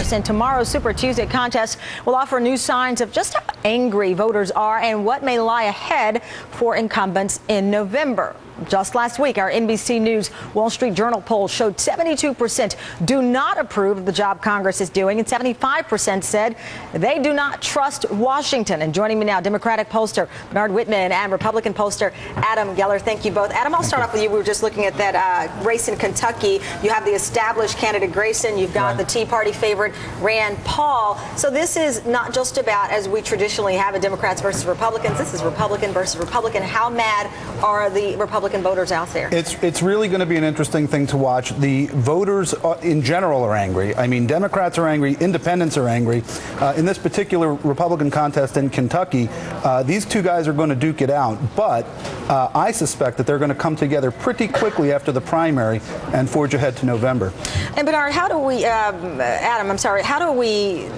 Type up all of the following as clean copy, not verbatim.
us. And tomorrow's Super Tuesday contest will offer new signs of just how angry voters are and what may lie ahead for incumbents in November. Just last week, our NBC News Wall Street Journal poll showed 72% do not approve of the job Congress is doing, and 75% said they do not trust Washington. And joining me now, Democratic pollster Bernard Whitman and Republican pollster Adam Geller. Thank you both. Adam, I'll start off with you. We were just looking at that race in Kentucky. You have the established candidate Grayson. You've got the Tea Party favorite Rand Paul. So this is not just about, as we traditionally have, Democrats versus Republicans. This is Republican versus Republican. How mad are the Republican voters out there? It's really going to be an interesting thing to watch. The voters in general are angry. I mean, Democrats are angry, independents are angry. In this particular Republican contest in Kentucky, these two guys are going to duke it out. But I suspect that they're going to come together pretty quickly after the primary and forge ahead to November. And Bernard, how do we, Adam, I'm sorry, how do we,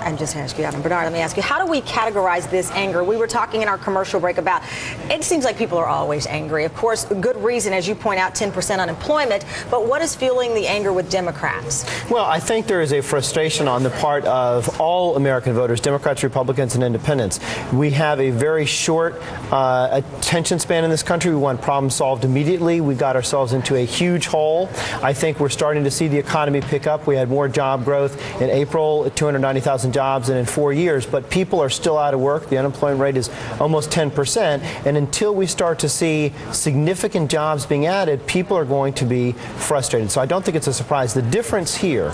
I'm just going to ask you, Adam. Bernard, let me ask you, how do we categorize this anger? We were talking in our commercial break about, it seems like people are always angry. Of course, good reason, as you point out, 10% unemployment. But what is fueling the anger with Democrats? Well, I think there is a frustration on the part of all American voters, Democrats, Republicans, and independents. We have a very short attention span in this country. We want problems solved immediately. We got ourselves into a huge hole. I think we're starting to see the economy pick up. We had more job growth in April, 290,000 jobs in 4 years, but people are still out of work. The unemployment rate is almost 10%, and until we start to see significant jobs being added, people are going to be frustrated. So I don't think it's a surprise. The difference here,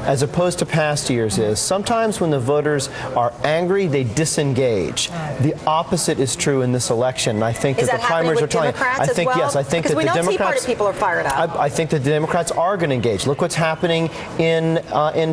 as opposed to past years, is sometimes when the voters are angry, they disengage. The opposite is true in this election. And I think that the primaries are telling. I think yes. I think that the Democrats. Tea Party people are fired up. I think that the Democrats are going to engage. Look what's happening in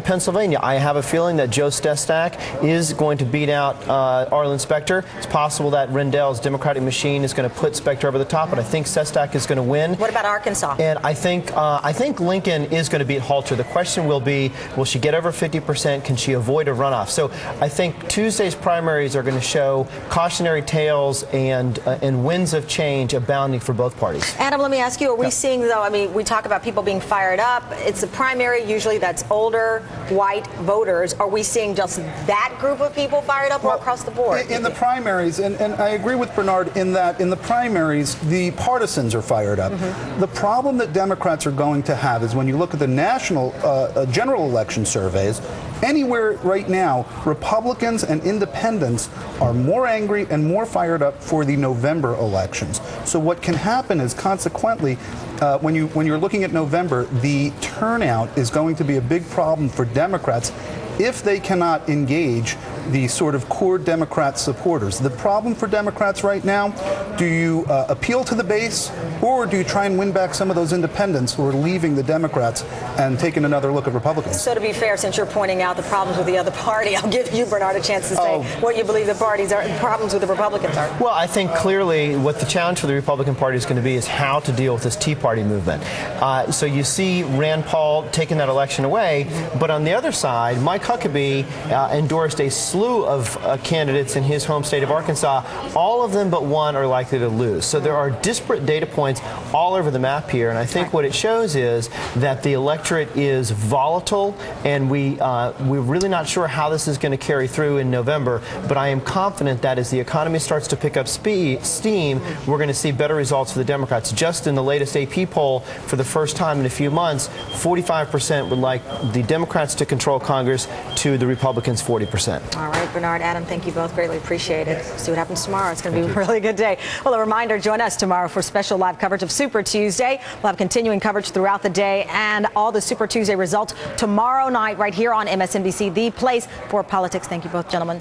Pennsylvania. I have a feeling that Joe Sestak is going to beat out Arlen Specter. It's possible that Rendell's Democratic machine is going to put Specter over the top, but I think Sestak is going to win. What about Arkansas? And I think Lincoln is going to beat Halter. The question will be, will she get over 50%? Can she avoid a runoff? So I think Tuesday's primaries are going to show cautionary tales and winds of change abounding for both parties. Adam, let me ask you, are we seeing, though, I mean, we talk about people being fired up. It's a primary, usually that's older, white voters. Are we seeing just that group of people fired up or across the board? In the primaries, and I agree with Bernard in that in the primaries, the partisans are fired up. The problem that Democrats are going to have is when you look at the national general election surveys, anywhere right now, Republicans and independents are more angry and more fired up for the November elections. So what can happen is, consequently, when you're looking at November, the turnout is going to be a big problem for Democrats if they cannot engage the sort of core Democrat supporters. The problem for Democrats right now, do you appeal to the base, or do you try and win back some of those independents who are leaving the Democrats and taking another look at Republicans? So to be fair, since you're pointing out the problems with the other party, I'll give you, Bernard, a chance to say what you believe the problems with the Republicans are. Well, I think clearly what the challenge for the Republican Party is going to be is how to deal with this Tea Party movement. So you see Rand Paul taking that election away, but on the other side, Mike Huckabee endorsed a slew of candidates in his home state of Arkansas. All of them but one are likely to lose. So there are disparate data points all over the map here, and I think what it shows is that the electorate is volatile, and we're really not sure how this is going to carry through in November, but I am confident that as the economy starts to pick up steam, we're going to see better results for the Democrats. Just in the latest AP poll, for the first time in a few months, 45% would like the Democrats to control Congress, to the Republicans 40%. All right, Bernard, Adam, thank you both. Greatly appreciate it. See what happens tomorrow. It's going to be a really good day. Well, a reminder, join us tomorrow for special live coverage of Super Tuesday. We'll have continuing coverage throughout the day and all the Super Tuesday results tomorrow night right here on MSNBC, the place for politics. Thank you both, gentlemen.